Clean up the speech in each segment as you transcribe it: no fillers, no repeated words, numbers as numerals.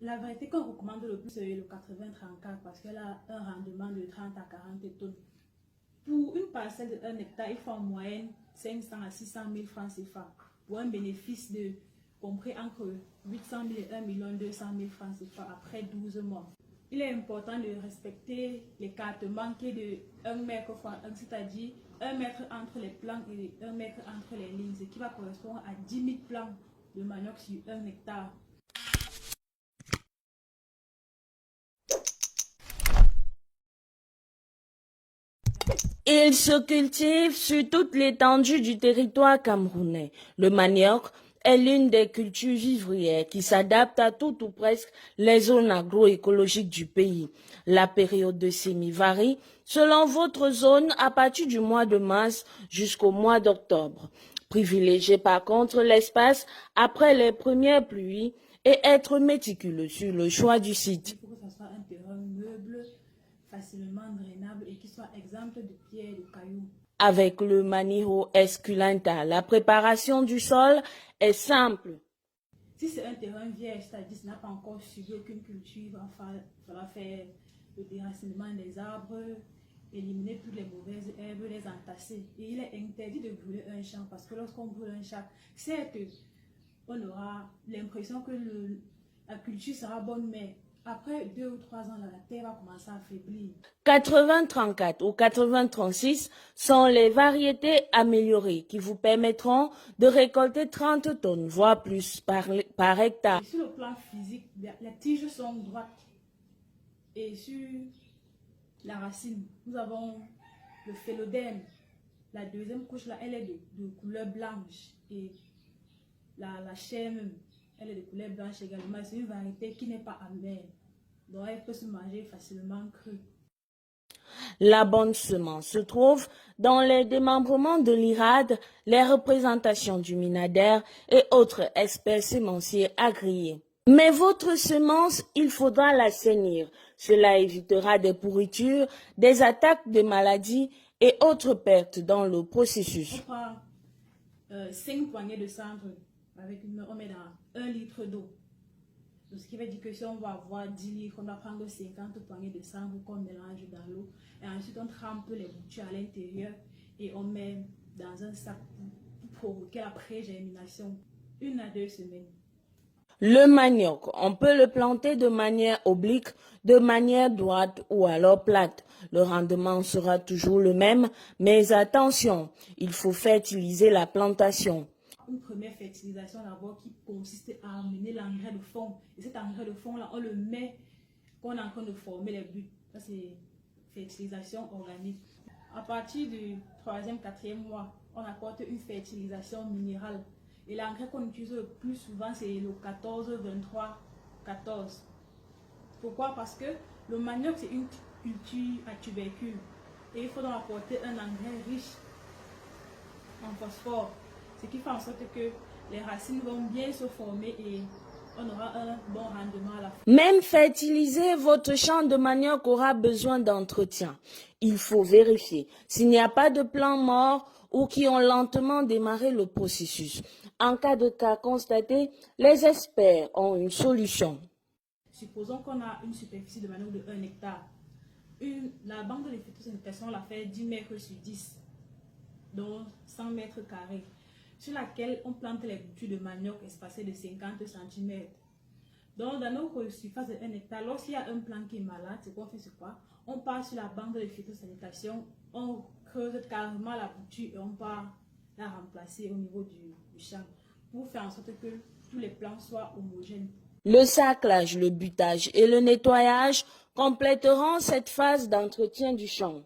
La variété qu'on recommande le plus, c'est le 80-34 parce qu'elle a un rendement de 30 à 40 tonnes. Pour une parcelle de 1 hectare, il faut en moyenne 500 à 600 000 francs CFA pour un bénéfice de compris entre 800 000 et 1 200 000 francs CFA après 12 mois. Il est important de respecter l'écartement qui est de 1 mètre fois 1, c'est-à-dire 1 mètre entre les plants et 1 mètre entre les lignes, ce qui va correspondre à 10 000 plants de manioc sur 1 hectare. Il se cultive sur toute l'étendue du territoire camerounais. Le manioc est l'une des cultures vivrières qui s'adapte à tout ou presque les zones agroécologiques du pays. La période de semis varie selon votre zone à partir du mois de mars jusqu'au mois d'octobre. Privilégiez par contre l'espace après les premières pluies et être méticuleux sur le choix du site. Il faut que ce soit un terrain meuble, facilement drainable et qui soit exempt de pierres et de cailloux. Avec le Maniho esculenta, la préparation du sol est simple. Si c'est un terrain vierge, c'est-à-dire qu'il n'a pas encore subi aucune culture, il va faire le déracinement des arbres, éliminer toutes les mauvaises herbes, les entasser. Et il est interdit de brûler un champ parce que lorsqu'on brûle un champ, certes, on aura l'impression que la culture sera bonne, mais après 2 ou 3 ans, la terre va commencer à faiblir. 80-34 ou 80-36 sont les variétés améliorées qui vous permettront de récolter 30 tonnes, voire plus par hectare. Et sur le plan physique, les tiges sont droites. Et sur la racine, nous avons le phélodème. La deuxième couche, là, elle est de couleur blanche. Et la chair même, elle est de couleur blanche également. C'est une variété qui n'est pas amère. Donc, elle peut se manger facilement crue. La bonne semence se trouve dans les démembrements de l'IRAD, les représentations du Minader et autres experts sémenciers agréés. Mais votre semence, il faudra l'assainir. Cela évitera des pourritures, des attaques de maladies et autres pertes dans le processus. On prend 5 poignées de cendre avec on met dans 1 litre d'eau. Ce qui veut dire que si on va avoir 10 litres, on va prendre 50 poignées de cendre qu'on mélange dans l'eau. Et ensuite, on trempe les boutures à l'intérieur et on met dans un sac pour provoquer la pré-germination 1 à 2 semaines. Le manioc, on peut le planter de manière oblique, de manière droite ou alors plate. Le rendement sera toujours le même, mais attention, il faut fertiliser la plantation. Une première fertilisation d'abord qui consiste à amener l'engrais de fond. Et cet engrais de fond là, on le met quand on est en train de former les bulbes. Ça c'est fertilisation organique. À partir du 3e, 4e mois, on apporte une fertilisation minérale. Et l'engrais qu'on utilise le plus souvent, c'est le 14, 23, 14. Pourquoi? Parce que le manioc, c'est une culture à tubercules. Et il faut donc apporter un engrais riche en phosphore. Ce qui fait en sorte que les racines vont bien se former et on aura un bon rendement à la fin. Même fertiliser votre champ de manioc aura besoin d'entretien. Il faut vérifier s'il n'y a pas de plants morts ou qui ont lentement démarré le processus. En cas de cas constaté, les experts ont une solution. Supposons qu'on a une superficie de manioc de 1 hectare. La bande de phytosanitation, on la fait 10 mètres sur 10, donc 100 mètres carrés, sur laquelle on plante les boutures de manioc espacées de 50 cm. Donc, dans notre surface de 1 hectare, lorsqu'il y a un plant qui est malade, c'est qu'on fait c'est quoi? On part sur la bande de phytosanitation, on creuse carrément la bouture et on part la remplacer au niveau du champ pour faire en sorte que tous les plants soient homogènes. Le saclage, le butage et le nettoyage compléteront cette phase d'entretien du champ.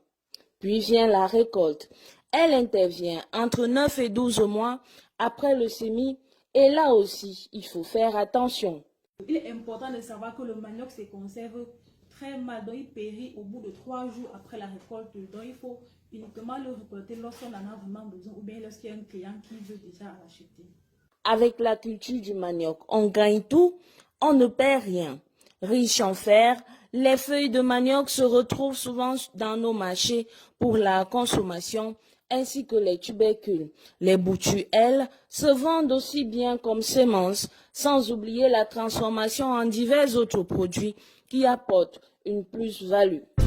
Puis vient la récolte. Elle intervient entre 9 et 12 mois après le semis et là aussi, il faut faire attention. Il est important de savoir que le manioc se conserve très mal, donc il périt au bout de 3 jours après la récolte. Donc il faut uniquement le récolter lorsqu'on en a vraiment besoin ou bien lorsqu'il y a un client qui veut déjà l'acheter. Avec la culture du manioc, on gagne tout, on ne perd rien. Riche en fer, les feuilles de manioc se retrouvent souvent dans nos marchés pour la consommation ainsi que les tubercules. Les boutures, elles, se vendent aussi bien comme semences, sans oublier la transformation en divers autres produits qui apportent une plus-value.